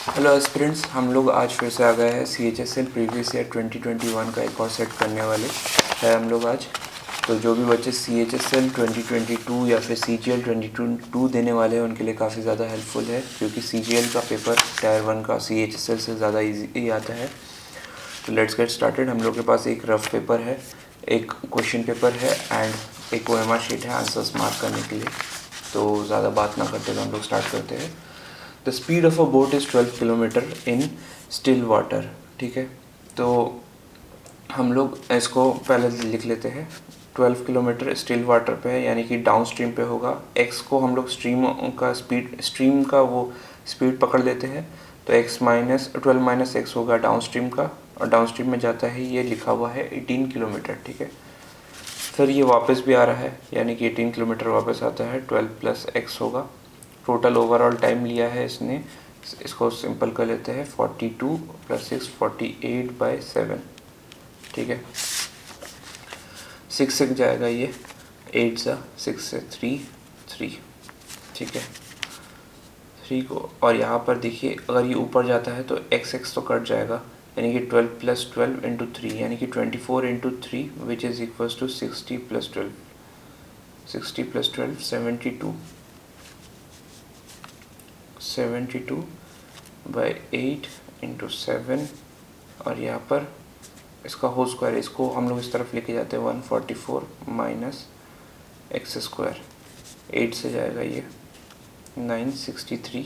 Hello aspirants, हम लोग आज फिर से आ गए हैं CHSL प्रीवियस ईयर 2021 का एक और सेट करने वाले हैं हम लोग आज। तो जो भी बच्चे CHSL 2022 या फिर CGL 2022 देने वाले हैं उनके लिए काफ़ी ज़्यादा हेल्पफुल है, क्योंकि CGL का पेपर टायर 1 का CHSL से ज़्यादा ईजी आता है। तो लेट्स गेट स्टार्टेड। हम लोग के पास एक रफ पेपर है, एक क्वेश्चन पेपर है एंड एक OMR शीट है आंसर्स मार्क करने के लिए। तो ज़्यादा बात ना करते हुए हम लोग स्टार्ट करते हैं। The speed of a boat is 12 kilometre in still water. ठीक है, तो हम लोग इसको पहले लिख लेते हैं। 12 किलोमीटर स्टिल वाटर पे है, यानी कि डाउन स्ट्रीम पे होगा। एक्स को हम लोग स्ट्रीम का वो स्पीड पकड़ लेते हैं, तो x माइनस 12 माइनस एक्स होगा डाउन स्ट्रीम का, और डाउन स्ट्रीम में जाता है, ये लिखा हुआ है 18 किलोमीटर। ठीक है, फिर ये वापस भी आ रहा है, यानी कि 18 किलोमीटर वापस आता है, 12 प्लस एक्स होगा। टोटल ओवरऑल टाइम लिया है इसने, इसको सिंपल कर लेते हैं, 42 प्लस 6 48/7। ठीक है, 6 से जाएगा ये, 8 सा 6 से 3। ठीक है, 3 को, और यहाँ पर देखिए अगर ये ऊपर जाता है तो x तो कट जाएगा, यानी कि 12 प्लस 12 इंटू 3, यानी कि 24 into 3 which is equals to 60 plus 12, 60 plus 12 72/8 into 7, और यहाँ पर इसका होल स्क्वायर, इसको हम लोग इस तरफ लेके जाते हैं, 144 माइनस एक्स स्क्वायर, 8 से जाएगा ये 963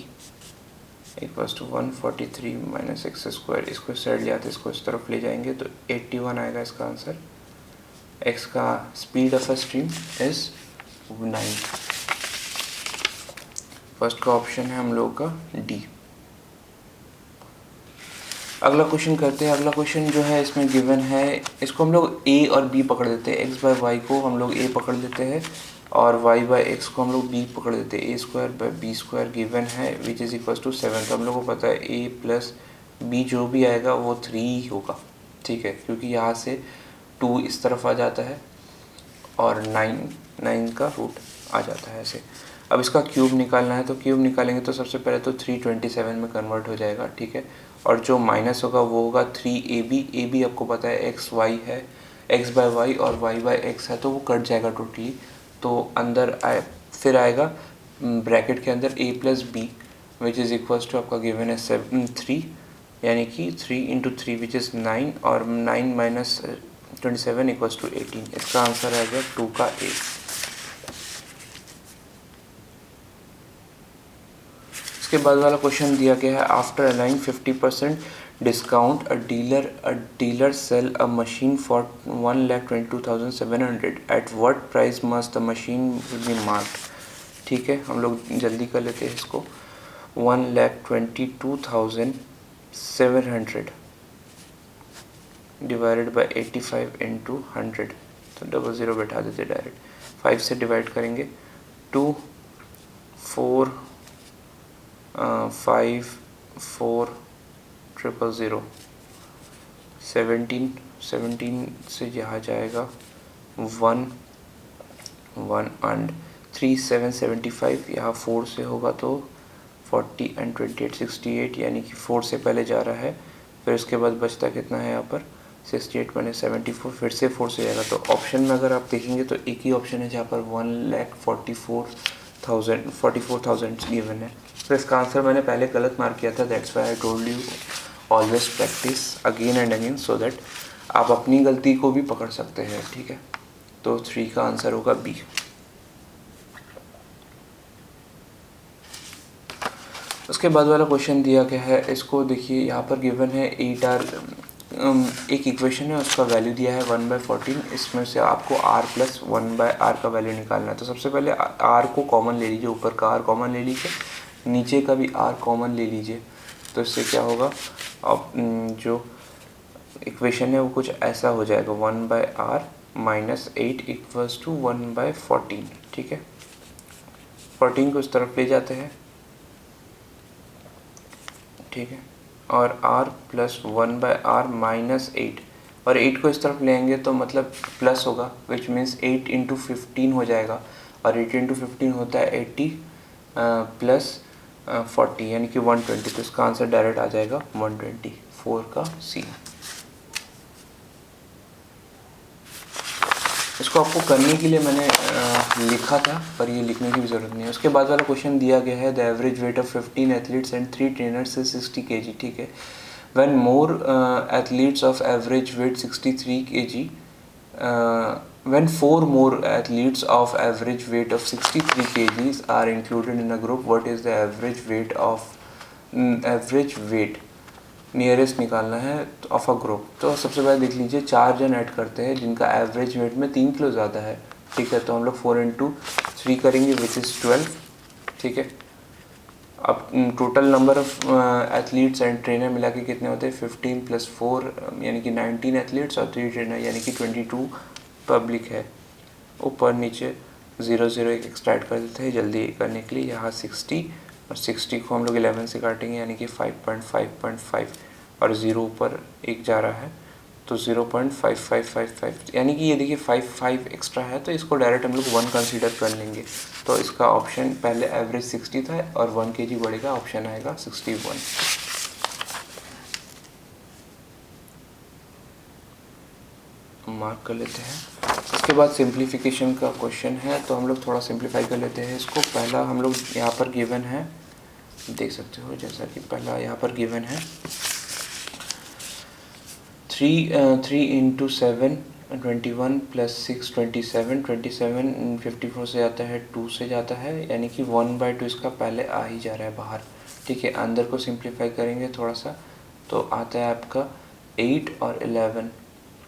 equals to 143 minus x square. इसको साइड ले आते, इसको इस तरफ ले जाएंगे तो 81 आएगा इसका आंसर। एक्स का speed of a stream is 9। First का ऑप्शन है हम लोग का डी। अगला क्वेश्चन करते हैं। अगला क्वेश्चन जो है इसमें गिवन है, इसको हम लोग a और b पकड़ लेते हैं। x बाय वाई को हम लोग a पकड़ लेते हैं और y बाय एक्स को हम लोग b पकड़ लेते हैं। a square by b square given है विच इज़ इक्वल्स टू 7। तो हम लोग को पता है a प्लस b जो भी आएगा वो 3 ही होगा। ठीक है, क्योंकि यहाँ से 2 इस तरफ आ जाता है और 9 का रूट आ जाता है ऐसे। अब इसका क्यूब निकालना है, तो क्यूब निकालेंगे तो सबसे पहले तो 327 में कन्वर्ट हो जाएगा। ठीक है, और जो माइनस होगा वो होगा 3ab। ab आपको पता है एक्स वाई है, एक्स बाय वाई और वाई बाय एक्स है, तो वो कट जाएगा टोटली। तो अंदर फिर आएगा ब्रैकेट के अंदर a plus b which is equals to आपका गिवन है 3, यानी कि 3 इंटू 3 विच इज़ 9, और 9 माइनस 27 इक्वल्स टू 18। इसका आंसर आ गया 2 का A। इसके बाद वाला क्वेश्चन दिया गया है, after allowing 50% discount a dealer sell a machine for 1,22,700 at what price must the machine will be marked. ठीक है, हम लोग जल्दी कर लेते हैं इसको। 1,22,700 डिवाइडेड बाय 85 इंटू 100, तो 00 बैठा देते डायरेक्ट। 5 से डिवाइड करेंगे, 2 4 5 4 000 17 से यहाँ जाएगा 1 एंड 3 7 75, यहाँ 4 से होगा तो 40 एंड 28 68, यानी कि 4 से पहले जा रहा है। फिर उसके बाद बचता कितना है यहाँ पर 68 मैंने 74, फिर से 4 से जाएगा। तो ऑप्शन में अगर आप देखेंगे तो एक ही ऑप्शन है जहाँ पर 1,44,000 गिवन है। तो इसका आंसर मैंने पहले गलत मार्क किया था, that's why I told you always practice again and again, so that आप अपनी गलती को भी पकड़ सकते हैं। ठीक है, तो 3 का आंसर होगा बी। उसके बाद वाला क्वेश्चन दिया गया है, इसको देखिए यहाँ पर गिवन है 8r, एक इक्वेशन है उसका वैल्यू दिया है 1/14। इसमें से आपको r प्लस 1/r का वैल्यू निकालना है। तो सबसे पहले r को कॉमन ले लीजिए, ऊपर का r कॉमन ले लीजिए, नीचे का भी r कॉमन ले लीजिए। तो इससे क्या होगा, अब जो इक्वेशन है वो कुछ ऐसा हो जाएगा, 1/r माइनस 8 इक्वल्स टू 1/14। ठीक है, 14 को इस तरफ ले जाते हैं। ठीक है, और r प्लस 1/r माइनस 8, और 8 को इस तरफ ले आएंगे तो मतलब प्लस होगा, विच मीन्स 8 इंटू 15 हो जाएगा, और 8 इंटू 15 होता है 80 प्लस 40 यानी कि 120, तो इसका आंसर डायरेक्ट आ जाएगा 124 का सी। इसको आपको करने के लिए मैंने लिखा था, पर ये लिखने की भी ज़रूरत नहीं है। उसके बाद वाला क्वेश्चन दिया गया है, the average weight of 15 athletes and 3 trainers is 60 kg, ठीक है। When more athletes of average weight 63 kg, when 4 more athletes of average weight of 63 kgs are included in a group, what is the average weight of average weight nearest निकालना है of a group. तो सबसे पहले देख लीजिए, 4 जन add करते हैं जिनका एवरेज वेट में 3 किलो ज़्यादा है, ठीक है। तो हम लोग 4 × 3 करेंगे विच इज़ 12, ठीक है। अब total number of athletes and trainer मिला के कितने होते हैं, 15 + 4 यानी कि 19 एथलीट्स और 3 ट्रेनर यानी कि 22 पब्लिक है। ऊपर नीचे 0 0 एक एक्स्ट्रा ऐड कर देते हैं जल्दी करने के लिए। यहाँ 60 और 60 को हम लोग 11 से काटेंगे यानी कि 5.5 और 0 ऊपर एक जा रहा है तो 0.5555, यानी कि ये देखिए 5 एक्स्ट्रा है, तो इसको डायरेक्ट हम लोग 1 कंसीडर कर लेंगे। तो इसका ऑप्शन पहले एवरेज 60 था और 1 kg बढ़ेगा, ऑप्शन आएगा 61। मार्क कर लेते हैं। इसके बाद सिंप्लीफिकेशन का क्वेश्चन है, तो हम लोग थोड़ा सिंप्लीफाई कर लेते हैं इसको। पहला हम लोग यहाँ पर गिवन है, देख सकते हो, जैसा कि पहला यहाँ पर गिवन है 3 × 7 21 + 6 27, 27 54 से आता है, 2 से जाता है, यानी कि 1/2 इसका पहले आ ही जा रहा है बाहर, ठीक है। अंदर को सिंप्लीफाई करेंगे थोड़ा सा तो आता है आपका 8 और 11,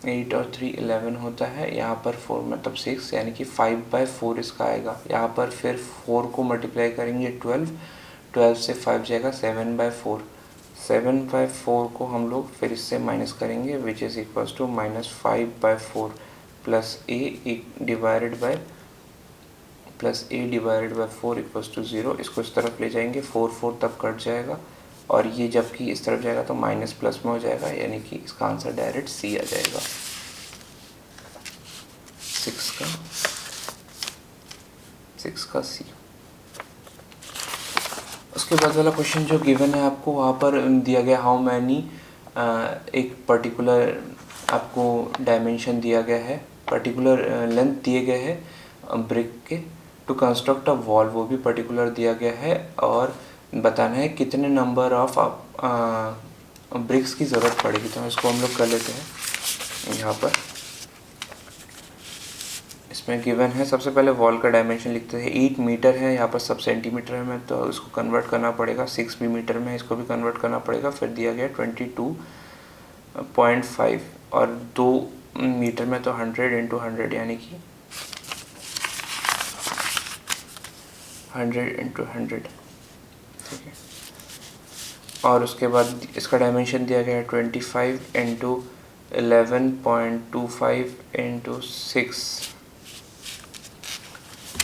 8 और 3 11 होता है। यहाँ पर 4 मतलब 6 यानी कि 5/4 इसका आएगा। यहाँ पर फिर 4 को मल्टीप्लाई करेंगे 12 से 5 जाएगा 7/4, 7/4 को हम लोग फिर इससे माइनस करेंगे which is equals to -5/4 plus a divided by 4 equals to 0। इसको इस तरफ ले जाएंगे, 4 तब कट जाएगा और ये जबकि इस तरफ जाएगा तो माइनस प्लस में हो जाएगा, यानी कि इसका आंसर डायरेक्ट सी आ जाएगा 6 का सी। उसके बाद वाला क्वेश्चन जो गिवन है आपको, वहाँ पर दिया गया हाउ मैनी, एक पर्टिकुलर आपको डायमेंशन दिया गया है, पर्टिकुलर लेंथ दिए गए हैं ब्रिक के, टू कंस्ट्रक्ट अ वॉल वो भी पर्टिकुलर दिया गया है, और बताना है कितने नंबर ऑफ ब्रिक्स की ज़रूरत पड़ेगी। तो इसको हम लोग कर लेते हैं। यहाँ पर इसमें गिवन है, सबसे पहले वॉल का डायमेंशन लिखते हैं, 8 मीटर है, यहाँ पर सब सेंटीमीटर में, तो इसको कन्वर्ट करना पड़ेगा, 6 भी मीटर में, इसको भी कन्वर्ट करना पड़ेगा। फिर दिया गया 22.5 और 2 मीटर में तो 100 × 100 यानी कि 100 × 100, ठीक है। और उसके बाद इसका डायमेंशन दिया गया है 25 × 11.25 ×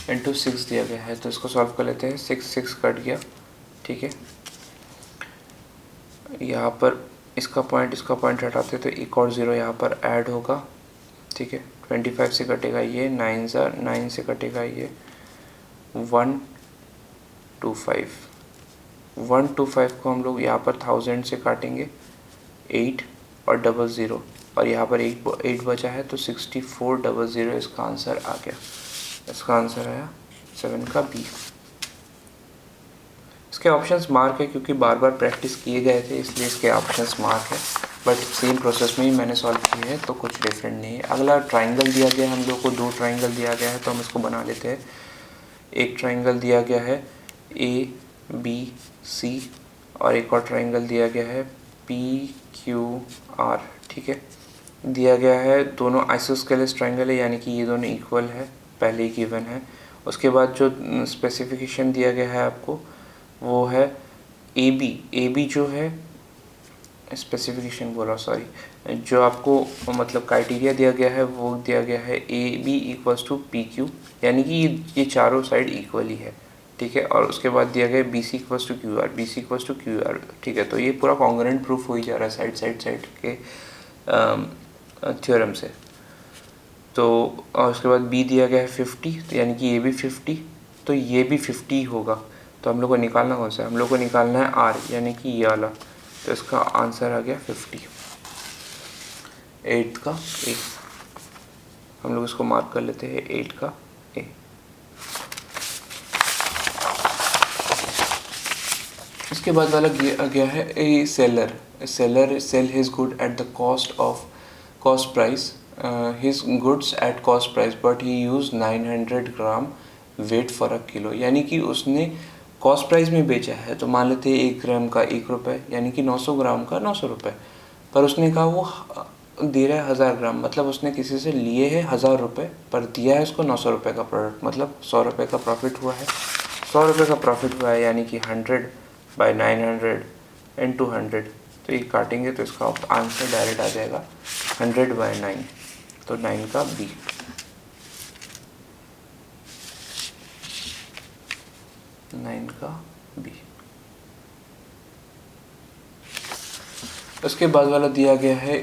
6 दिया गया है। तो इसको सॉल्व कर लेते हैं। 6 कट गया, ठीक है। यहाँ पर इसका पॉइंट हटाते तो एक और 0 यहाँ पर ऐड होगा, ठीक है। 25 से कटेगा ये, 9 से कटेगा ये 125 को हम लोग यहाँ पर 1000 से काटेंगे, 8 और 00 और यहाँ पर 8 बचा है तो 6400 इसका आंसर आ गया। इसका आंसर आया 7 का बी। इसके ऑप्शंस मार्क है क्योंकि बार बार प्रैक्टिस किए गए थे, इसलिए इसके ऑप्शंस मार्क है, बट सेम प्रोसेस में ही मैंने सॉल्व किए हैं तो कुछ डिफरेंट नहीं है। अगला ट्राइंगल दिया गया है हम लोग को, 2 ट्राइंगल दिया गया है तो हम इसको बना लेते हैं। एक ट्राइंगल दिया गया है ABC और एक और ट्राइंगल दिया गया है PQR, ठीक है। दिया गया है दोनों आइसोस्केलेस ट्राइंगल है, यानी कि ये दोनों इक्वल है, पहले ही गिवन है। उसके बाद जो स्पेसिफिकेशन दिया गया है आपको वो है AB जो है, स्पेसिफिकेशन बोला सॉरी, जो आपको मतलब क्राइटेरिया दिया गया है वो दिया गया है AB = PQ, यानी कि ये चारों साइड इक्वली है, ठीक है। और उसके बाद दिया गया BC = QR, ठीक है। तो ये पूरा कॉन्ग्रुएंट प्रूफ हो ही जा रहा है साइड के थ्योरम से। तो और उसके बाद B दिया गया है 50, तो यानी कि ये भी 50, तो ये भी 50 होगा। तो हम लोग को निकालना कौन सा है, हम लोग को निकालना है आर यानी कि ये वाला। तो इसका आंसर आ गया 50, 8 का ए। हम लोग इसको मार्क कर लेते हैं 8 का ए। इसके बाद वाला गया है a seller sell his good at the cost price his goods at cost price but he use 900 gram weight for a kilo. यानी कि उसने कॉस्ट प्राइस में बेचा है, तो मान लेते हैं 1 ग्राम का 1 रुपये, यानी कि 900 ग्राम का 900 रुपये। पर उसने कहा वो दे रहा है 1000 ग्राम, मतलब उसने किसी से लिए है 1000 रुपये पर दिया है उसको 900 रुपये का प्रोडक्ट, मतलब 100 रुपये का प्रॉफिट हुआ है। 100 रुपये का प्रॉफिट हुआ है, यानी कि 100 बाई 900 इंटू 100। तो ये काटेंगे तो इसका आंसर डायरेक्ट आ जाएगा 100 बाई 9, तो 9 का बी। उसके बाद वाला दिया गया है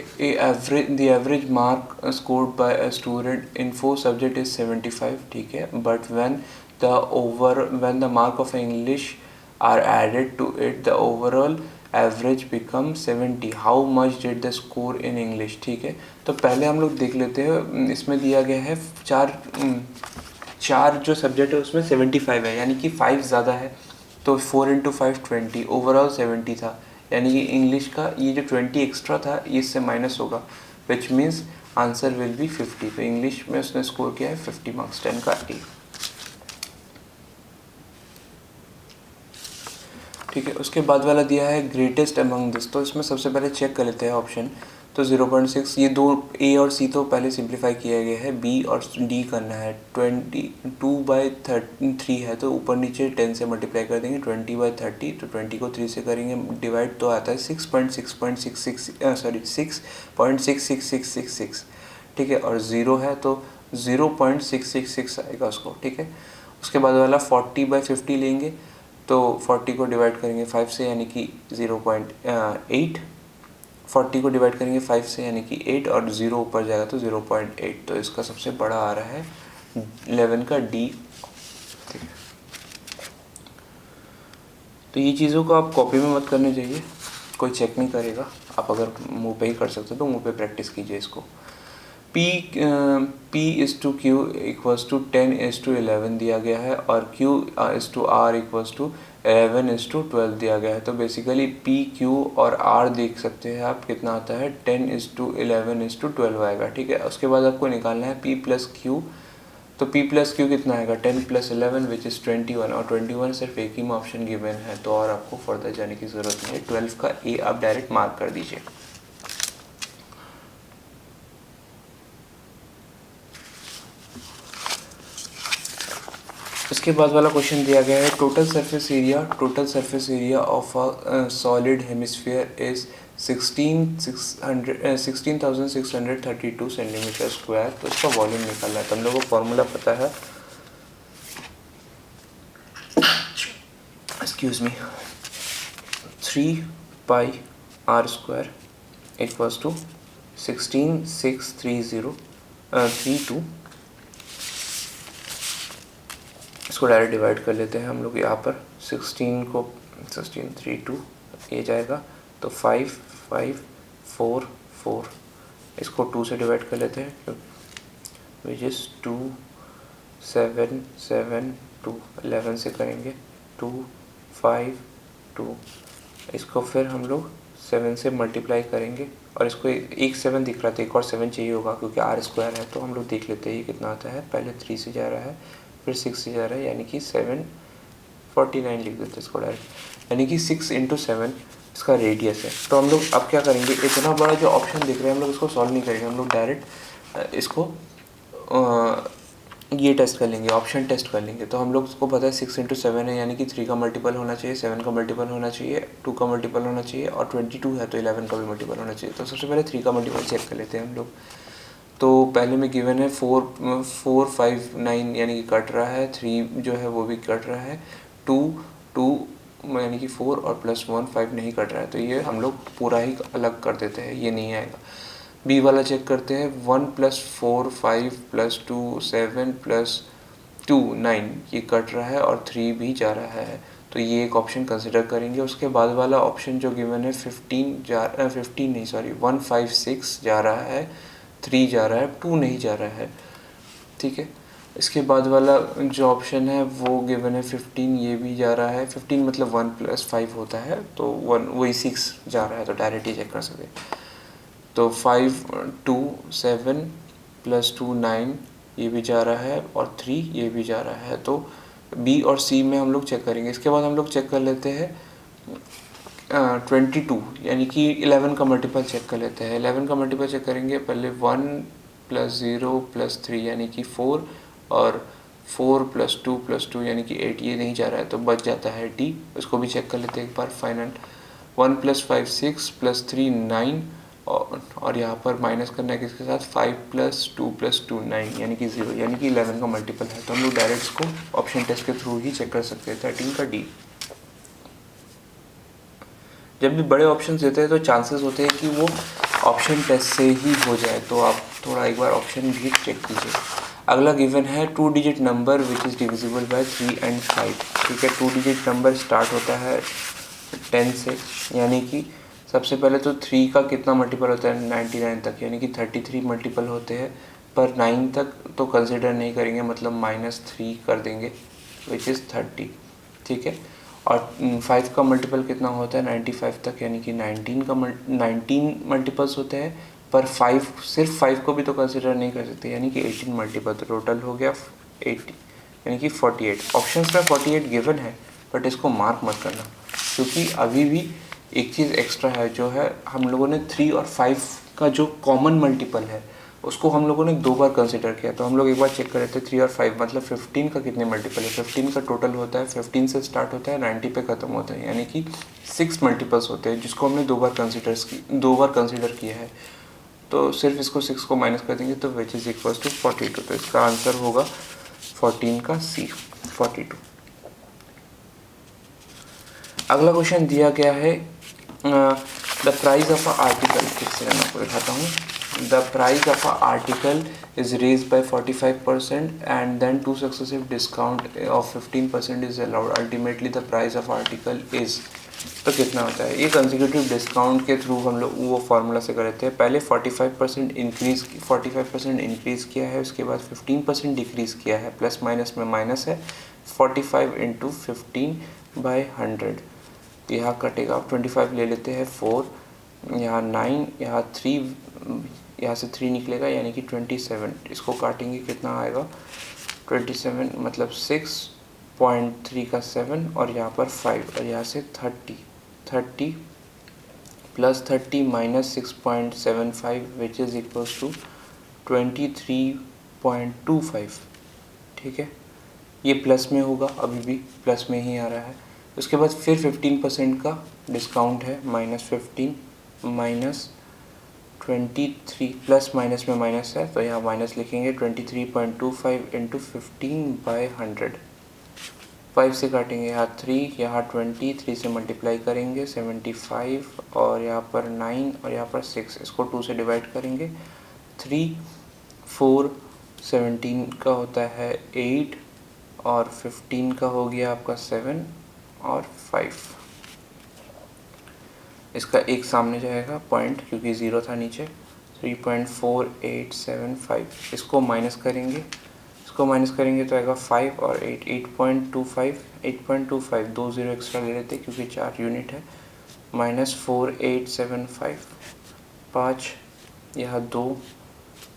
the average mark scored by a student in 4 subject is 75, ठीक है, but when the mark of English are added to it the overall average become 70, how much did the score in English, ठीक है। तो पहले हम लोग देख लेते हैं, इसमें दिया गया है चार जो सब्जेक्ट है उसमें 75 है, यानी कि 5 ज़्यादा है, तो 4 इंटू 5 20, ओवरऑल 70 था, यानी कि इंग्लिश का ये जो 20 एक्स्ट्रा था ये इससे माइनस होगा, which means answer will be 50। तो इंग्लिश में उसने स्कोर किया है 50 मार्क्स, 10 का ए, ठीक है। उसके बाद वाला दिया है ग्रेटेस्ट अमंग दिस, तो इसमें सबसे पहले चेक कर लेते हैं ऑप्शन। तो 0.6, ये दो ए और सी तो पहले सिंप्लीफाई किया गया है, बी और डी करना है। 22/3 है, तो ऊपर नीचे 10 से मल्टीप्लाई कर देंगे, 20/30, तो 20 को 3 से करेंगे डिवाइड, तो आता है 6.6666, ठीक है। और 0 है तो 0.666 आएगा उसको, ठीक है। उसके बाद वाला 40/50 लेंगे, तो 40 को डिवाइड करेंगे 5 से, यानी कि 0.8, 40 को डिवाइड करेंगे 5 से, यानी कि 8, और 0 ऊपर जाएगा तो 0.8, तो इसका सबसे बड़ा आ रहा है 11 का डी, ठीक है। तो ये चीज़ों को आप कॉपी में मत करने चाहिए, कोई चेक नहीं करेगा, आप अगर मुंह पे ही कर सकते हो तो मुंह पे प्रैक्टिस कीजिए इसको। P/Q = 10:11 दिया गया है, और Q/R = 11:12 दिया गया है। तो बेसिकली P, Q और R देख सकते हैं आप, कितना आता है 10:11:12 आएगा, ठीक है। उसके बाद आपको निकालना है P+Q, तो P+Q कितना आएगा 10+11 विच इज़ 21, और 21 सिर्फ एक ही में ऑप्शन गिवन है, तो और आपको फर्दर जाने की ज़रूरत नहीं है। 12 का ए आप डायरेक्ट मार्क कर दीजिए। इसके बाद वाला क्वेश्चन दिया गया है total surface area of a solid hemisphere is 16,632 centimetre square. तो इसका वॉल्यूम निकालना है, तो हम लोगों को फॉर्मूला पता है, excuse me, 3πr² equals to 16,632। इसको डायरेक्ट डिवाइड कर लेते हैं हम लोग, यहाँ पर 1632 ये जाएगा, तो 5544, इसको 2 से डिवाइड कर लेते हैं, विच इज़ 2772, 11 से करेंगे 252, इसको फिर हम लोग 7 से मल्टीप्लाई करेंगे, और इसको एक 7 दिख रहा था, एक और 7 चाहिए होगा क्योंकि R² है, तो हम लोग देख लेते हैं ये कितना आता है। पहले 3 से जा रहा है, फिर 6 से जा रहा है, यानी कि 749 लिख देते हैं इसको डायरेक्ट, यानी कि 6 × 7 इसका रेडियस है। तो हम लोग अब क्या करेंगे, इतना बड़ा जो ऑप्शन दिख रहा है हम लोग इसको सॉल्व नहीं करेंगे, हम लोग डायरेक्ट इसको ये टेस्ट कर लेंगे, ऑप्शन टेस्ट कर लेंगे। तो हम लोग उसको पता है 6 × 7 है, यानी कि 3 का मल्टीपल होना चाहिए, 7 का मल्टीपल होना चाहिए, 2 का मल्टीपल होना चाहिए, और 22 है तो 11 का भी मल्टीपल होना चाहिए। तो सबसे पहले 3 का मल्टीपल चेक कर लेते हैं हम लोग। तो पहले में गिवन है 459, यानी कि कट रहा है, 3 जो है वो भी कट रहा है, 2 यानी कि 4 और +1 5 नहीं कट रहा है, तो ये हम लोग पूरा ही अलग कर देते हैं, ये नहीं आएगा। बी वाला चेक करते हैं, 1 + 4 5 + 2 7 + 2 9, ये कट रहा है, और 3 भी जा रहा है, तो तो ये एक ऑप्शन कंसिडर करेंगे। उसके बाद वाला ऑप्शन जो गिवन है 156 जा रहा है, 3 जा रहा है, 2 नहीं जा रहा है, ठीक है। इसके बाद वाला जो ऑप्शन है वो गिवन है 15, ये भी जा रहा है। 15 मतलब 1 + 5 होता है, तो 1 वही 6 जा रहा है, तो डायरेक्ट ही चेक कर सकते। तो 5 2 7 + 2 9 ये भी जा रहा है, और 3 ये भी जा रहा है। तो बी और सी में हम लोग चेक करेंगे। इसके बाद हम लोग चेक कर लेते हैं 22, यानी कि 11 का मल्टीपल चेक कर लेते हैं। 11 का मल्टीपल चेक करेंगे। पहले 1 + 0 + 3 यानी कि 4, और 4 + 2 + 2 यानी कि 8, ये नहीं जा रहा है, तो बच जाता है डी। इसको भी चेक कर लेते हैं एक बार फाइनल। 1 + 5 6 + 3 9, और यहाँ पर माइनस करना है किसके साथ, 5 + 2 + 2 9 यानी कि 0, यानी कि 11 का मल्टीपल है। तो हम लोग डायरेक्ट इसको ऑप्शन टेस्ट के थ्रू ही चेक कर सकते हैं। 13 का डी। जब भी बड़े ऑप्शन देते हैं तो चांसेस होते हैं कि वो ऑप्शन टेस्ट से ही हो जाए, तो आप थोड़ा एक बार ऑप्शन भी चेक कीजिए। अगला गिवन है 2 digit number which is divisible by 3 and 5, ठीक है। 2 डिजिट नंबर स्टार्ट होता है 10 से, यानी कि सबसे पहले तो 3 का कितना मल्टीपल होता है 99 तक, यानी कि 33 मल्टीपल होते हैं, पर 9 तक तो कंसिडर नहीं करेंगे, मतलब -3 कर देंगे विच इज़ 30, ठीक है। और 5 का मल्टीपल कितना होता है 95 तक, यानी कि 19 मल्टीपल्स होते हैं, पर 5 सिर्फ 5 को भी तो कंसिडर नहीं कर सकते, यानी कि 18 मल्टीपल, तो टोटल हो गया 80, यानी कि 48। ऑप्शंस में 48 गिवन है, बट इसको मार्क मत करना, क्योंकि अभी भी एक चीज़ एक्स्ट्रा है, जो है हम लोगों ने 3 और 5 का जो कॉमन मल्टीपल है उसको हम लोगों ने 2 बार कंसिडर किया। तो हम लोग एक बार चेक कर रहे थे 3 और 5 मतलब 15 का कितने मल्टीपल है। 15 का टोटल होता है, 15 से स्टार्ट होता है, 90 पे ख़त्म होता है, यानी कि 6 मल्टीपल्स होते हैं, जिसको हमने 2 बार कंसिडर किया है। तो सिर्फ इसको 6 को माइनस कर देंगे, तो विच इज़ इक्वल टू 42। तो इसका आंसर होगा 14 का सी, 42। अगला क्वेश्चन दिया गया है the price of a article, फिर से मैं आपको दिखाता हूँ। The price of an article is raised by 45% and then 2 successive discount of 15% is allowed. Ultimately the price of article is, तो कितना होता है ये कंसेक्यूटिव डिस्काउंट के थ्रू हम लोग वो फार्मूला से कर रहे थे। पहले 45% इंक्रीज़ किया है, उसके बाद 15% डिक्रीज़ किया है, प्लस माइनस में माइनस है। 45 × 15/100, यहाँ कटेगा, 25 ले लेते हैं, 4 यहाँ 9, यहाँ 3, यहाँ से 3 निकलेगा, यानी कि 27। इसको काटेंगे कितना आएगा 27, मतलब 6.3 का 7, और यहाँ पर 5, और यहाँ से 30 + 30 - 6.75 विच इज़ इक्वल्स टू 23.25, ठीक है। ये प्लस में होगा, अभी भी प्लस में ही आ रहा है। उसके बाद फिर 15% का डिस्काउंट है, -15 - 23, प्लस माइनस में माइनस है, तो यहाँ माइनस लिखेंगे। 23.25 × 15/100, 5 से काटेंगे, यहाँ 3, यहाँ 20, 3 से मल्टीप्लाई करेंगे 75, और यहाँ पर 9, और यहाँ पर 6, इसको 2 से डिवाइड करेंगे। 3 4 17 का होता है 8, और 15 का हो गया आपका 7 और 5। इसका एक सामने जाएगा पॉइंट, क्योंकि 0 था नीचे। 3.4875, इसको माइनस करेंगे, तो आएगा 5 और 8, 8.25, 2 0 एक्स्ट्रा ले लेते क्योंकि 4 यूनिट है, -4875, 5, यह 2,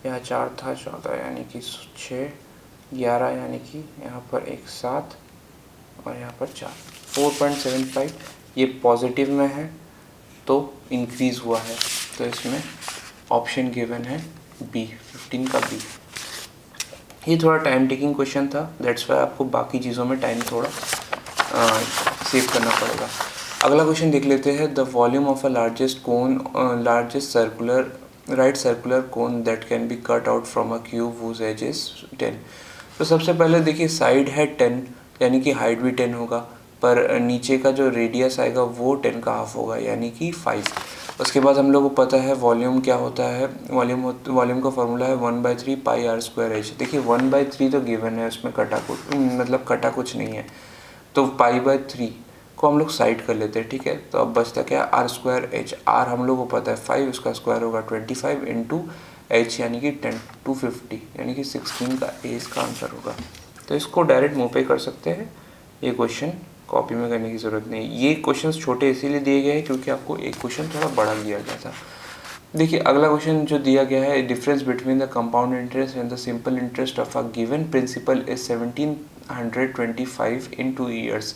यह 4 था, 14 यानी कि 6, 11 यानी कि यहाँ पर एक 7, और यहाँ पर 4, 4.75। ये पॉजिटिव में है तो इंक्रीज़ हुआ है, तो इसमें ऑप्शन गिवन है बी, 15 का बी। ये थोड़ा टाइम टेकिंग क्वेश्चन था, दैट्स वाई आपको बाकी चीज़ों में टाइम थोड़ा सेव करना पड़ेगा। अगला क्वेश्चन देख लेते हैं। The volume of a largest circular cone that can be cut out from a cube whose edge is 10। तो सबसे पहले देखिए साइड है 10, यानी कि हाइट भी 10 होगा, पर नीचे का जो रेडियस आएगा वो 10 का हाफ होगा, यानी कि 5। उसके बाद हम लोग को पता है वॉल्यूम क्या होता है। वॉल्यूम का फॉर्मूला है 1/3 πr²h। देखिए 1/3 तो गिवन है, उसमें कटा कुछ नहीं है, तो π/3 को हम लोग साइड कर लेते हैं, ठीक है। तो अब बचता क्या, आर स्क्वायर एच, आर हम लोग को पता है 5, उसका स्क्वायर होगा 25 इंटू एच यानी कि 10 250 यानी कि 16 का ए इसका आंसर होगा। तो इसको डायरेक्ट मुँह पे कर सकते हैं, ये क्वेश्चन कॉपी में करने की ज़रूरत नहीं। ये क्वेश्चन छोटे इसीलिए दिए गए हैं क्योंकि आपको एक क्वेश्चन थोड़ा बड़ा दिया गया था। देखिए अगला क्वेश्चन जो दिया गया है, difference between the compound interest and the simple interest of a given principal is 1725 in 2 years.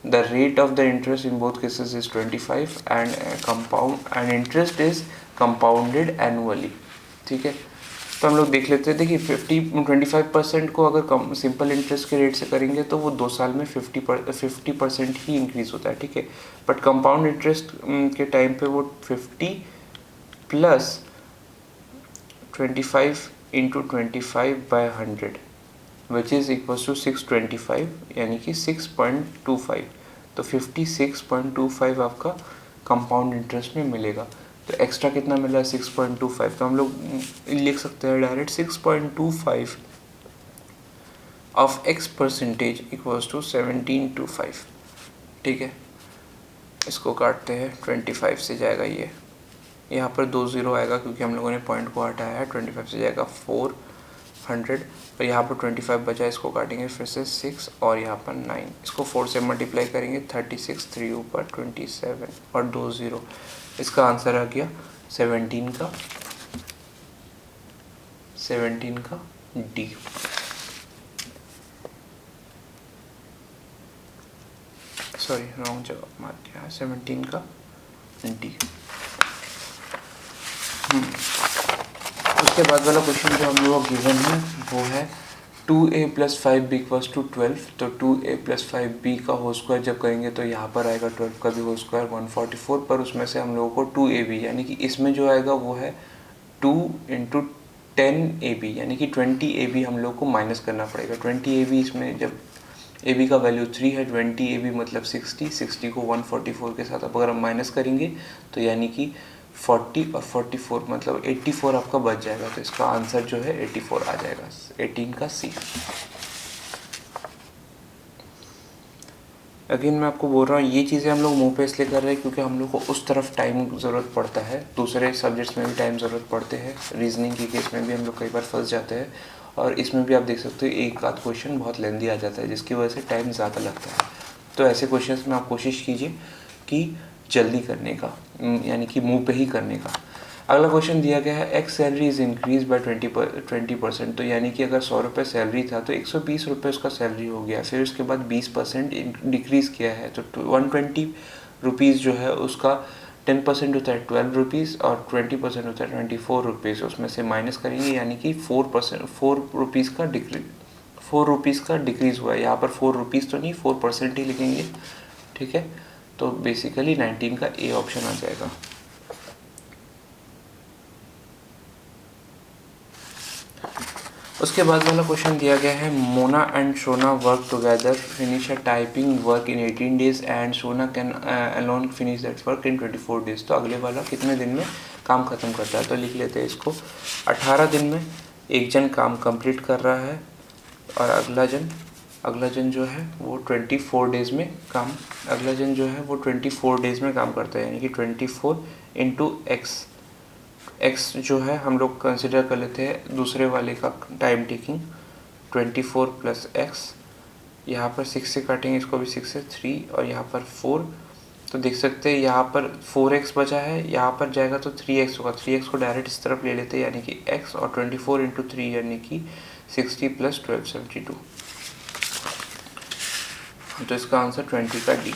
The rate of the interest in both cases is 25 and interest is compounded annually, ठीक है। तो हम लोग देख लेते हैं। देखिए 25% को अगर कम सिंपल इंटरेस्ट के रेट से करेंगे तो वो 2 साल में 50% ही इंक्रीज़ होता है, ठीक है। बट कंपाउंड इंटरेस्ट के टाइम पे वो 50 plus 25 into 25/100 which is equals to 625 यानी कि 6.25। तो 56.25 आपका कंपाउंड इंटरेस्ट में मिलेगा। तो एक्स्ट्रा कितना मिल रहा है 6.25, तो हम लोग लिख सकते हैं direct 6.25 of x percentage equals to 1725, ठीक है। इसको काटते हैं 25 से जाएगा ये, यहाँ पर 2 0 आएगा क्योंकि हम लोगों ने पॉइंट को हटाया है। 25 से जाएगा 400 और यहाँ पर 25 बचा, इसको काटेंगे फिर से 6 और यहाँ पर 9, इसको 4 से मल्टीप्लाई करेंगे 36, 3 ऊपर 27 और 2 0, इसका आंसर आ गया 17 का डी। सॉरी रॉन्ग जवाब मार दिया, 17 का डी। उसके बाद वाला क्वेश्चन जो हम लोगों को गिवन है वो है 2a + 5b = 12। तो 2a + 5b का होल स्क्वायर जब करेंगे तो यहाँ पर आएगा 12 का भी होल स्क्वायर 144, पर उसमें से हम लोगों को 2ab यानी कि इसमें जो आएगा वो है 2 × 10ab यानी कि 20ab हम लोग को माइनस करना पड़ेगा। 20ab इसमें जब ab का वैल्यू 3 है, 20ab मतलब 60 को 144 के साथ अब अगर हम माइनस करेंगे तो यानी कि 40 और 44 मतलब 84 आपका बच जाएगा। तो इसका आंसर जो है 84 आ जाएगा, 18 का सी। अगेन मैं आपको बोल रहा हूँ ये चीज़ें हम लोग मुंह पे इसलिए कर रहे हैं क्योंकि हम लोग को उस तरफ टाइम ज़रूरत पड़ता है, दूसरे सब्जेक्ट्स में भी टाइम ज़रूरत पड़ते हैं। रीजनिंग के केस में भी हम लोग कई बार फंस जाते हैं और इसमें भी आप देख सकते हो एक आध क्वेश्चन बहुत लेंदी आ जाता है जिसकी वजह से टाइम ज़्यादा लगता है। तो ऐसे क्वेश्चंस में आप कोशिश कीजिए कि जल्दी करने का, यानी कि मुंह पे ही करने का। अगला क्वेश्चन दिया गया है x salary is increase by 20%। तो यानी कि अगर 100 रुपये सैलरी था तो 120 रुपये उसका सैलरी हो गया, फिर उसके बाद 20% डिक्रीज़ किया है तो 120 रुपीज़ जो है उसका 10% होता है 12 रुपीज़ और 20% होता है 24 रुपीज़। उसमें से माइनस करेंगे यानी कि 4 रुपीज़ का डिक्रीज़ हुआ है। यहाँ पर 4 रुपीज़ तो नहीं 4% ही लिखेंगे, ठीक है। तो बेसिकली 19 का ए ऑप्शन आ जाएगा। उसके बाद वाला क्वेश्चन दिया गया है Mona and Sona work together finish a typing work in 18 days and Sona can alone finish that work in 24 days. तो अगले वाला कितने दिन में काम खत्म करता है, तो लिख लेते हैं इसको 18 दिन में एक जन काम कंप्लीट कर रहा है और अगला जन जो है वो 24 डेज़ में काम करता है, यानी कि 24 इंटू एक्स जो है हम लोग कंसिडर कर लेते हैं दूसरे वाले का टाइम टेकिंग 24 + x, यहाँ पर 6 से काटेंगे इसको भी 6 से 3 और यहाँ पर 4। तो देख सकते हैं यहाँ पर 4x बचा है, यहाँ पर जाएगा तो 3x होगा, 3x को डायरेक्ट इस तरफ ले लेते हैं यानी कि x और 24 × 3 यानी कि 60 + 12 72। तो इसका आंसर 20 का डी।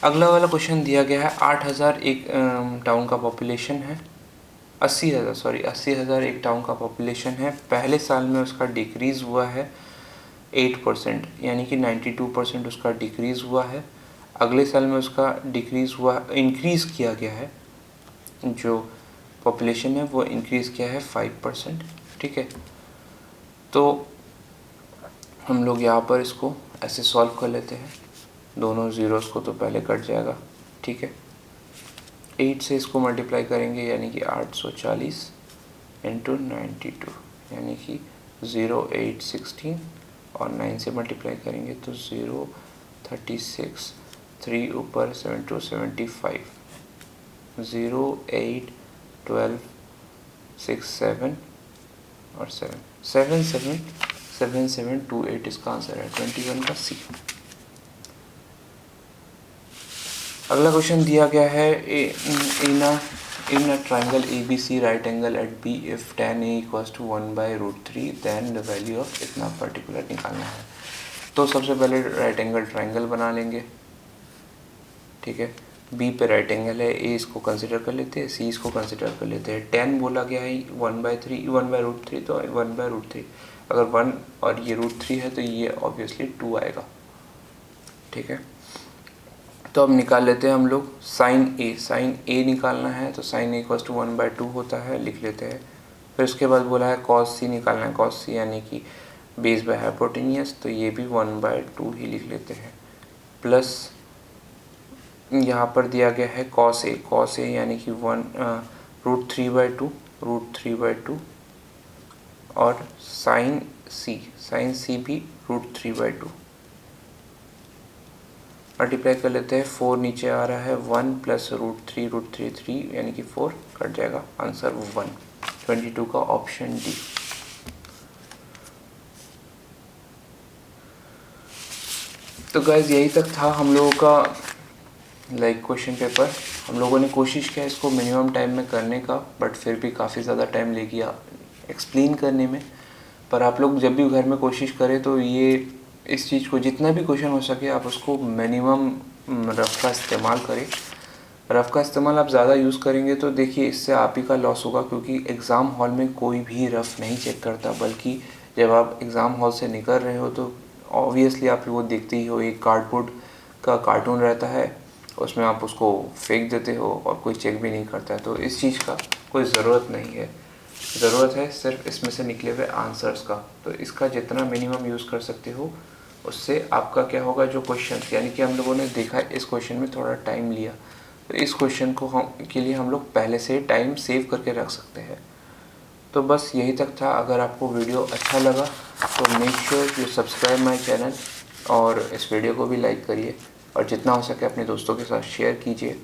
अगला वाला क्वेश्चन दिया गया है 8000 एक टाउन का पॉपुलेशन है, 80,000 एक टाउन का पॉपुलेशन है। पहले साल में उसका डिक्रीज़ हुआ है 8% यानी कि 92% उसका डिक्रीज़ हुआ है। अगले साल में उसका इंक्रीज़ किया गया है, जो पॉपुलेशन है वो इंक्रीज़ किया है 5%, ठीक है। तो हम लोग यहाँ पर इसको ऐसे सॉल्व कर लेते हैं, दोनों ज़ीरोज़ को तो पहले कट जाएगा, ठीक है। 8 से इसको मल्टीप्लाई करेंगे यानी कि 840 × 92 यानी कि 0 8 16 और 9 से मल्टीप्लाई करेंगे तो 0 36 3 ऊपर 7 2 75 0 8 12 6 7 और 7 7 7 7 7 2 8 इसका आंसर है 21 का सी। अगला क्वेश्चन दिया गया है in a triangle ABC right angle at B if tan A equals to 1/√3 then the value of इतना पर्टिकुलर निकालना है। तो सबसे पहले राइट एंगल ट्राइंगल बना लेंगे, ठीक है। बी पे राइट एंगल है, ए इसको कंसिडर कर लेते हैं, सी इसको कंसिडर कर लेते हैं। tan बोला गया है 1/√3 तो 1/√3 अगर 1 और ये √3 है तो ये ऑब्वियसली 2 आएगा, ठीक है। तो अब निकाल लेते हैं हम लोग साइन ए निकालना है तो साइन ए इक्वल्स टू 1/2 होता है, लिख लेते हैं। फिर उसके बाद बोला है कॉस सी निकालना है, कॉस सी यानी कि बेस बाय हाइपोटेनियस, तो ये भी 1/2 ही लिख लेते हैं। प्लस यहाँ पर दिया गया है कॉस ए यानी कि √3/2 और साइन सी भी √3/2 मल्टीप्लाई कर लेते हैं। 4 नीचे आ रहा है, 1 प्लस √3 3 यानी कि 4 कट जाएगा, आंसर 1 22 का ऑप्शन डी। तो गाइज यही तक था हम लोगों का क्वेश्चन पेपर। हम लोगों ने कोशिश किया इसको मिनिमम टाइम में करने का, बट फिर भी काफ़ी ज़्यादा टाइम ले गया एक्सप्लेन करने में। पर आप लोग जब भी घर में कोशिश करें तो ये इस चीज़ को जितना भी क्वेश्चन हो सके आप उसको मिनिमम रफ़ का इस्तेमाल करें। रफ़ का इस्तेमाल आप ज़्यादा यूज़ करेंगे तो देखिए इससे आप ही का लॉस होगा, क्योंकि एग्ज़ाम हॉल में कोई भी रफ़ नहीं चेक करता, बल्कि जब आप एग्ज़ाम हॉल से निकल रहे हो तो ऑब्वियसली आप वो देखते ही हो, एक कार्डबोर्ड का कार्टून रहता है, उसमें आप उसको फेंक देते हो और कोई चेक भी नहीं करता है। तो इस चीज़ का कोई ज़रूरत नहीं है, ज़रूरत है सिर्फ इसमें से निकले हुए आंसर्स का। तो इसका जितना मिनिमम यूज़ कर सकते हो उससे आपका क्या होगा, जो क्वेश्चन यानी कि हम लोगों ने देखा इस क्वेश्चन में थोड़ा टाइम लिया, तो इस क्वेश्चन को के लिए हम लोग पहले से टाइम सेव करके रख सकते हैं। तो बस यही तक था। अगर आपको वीडियो अच्छा लगा तो make sure you subscribe my channel और इस वीडियो को भी लाइक करिए और जितना हो सके अपने दोस्तों के साथ शेयर कीजिए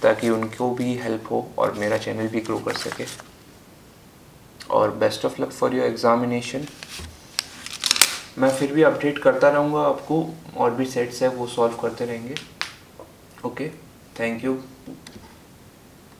ताकि उनको भी हेल्प हो और मेरा चैनल भी ग्रो कर सके। और best of luck for your examination. मैं फिर भी अपडेट करता रहूँगा आपको, और भी सेट्स है वो सॉल्व करते रहेंगे। Okay, thank you.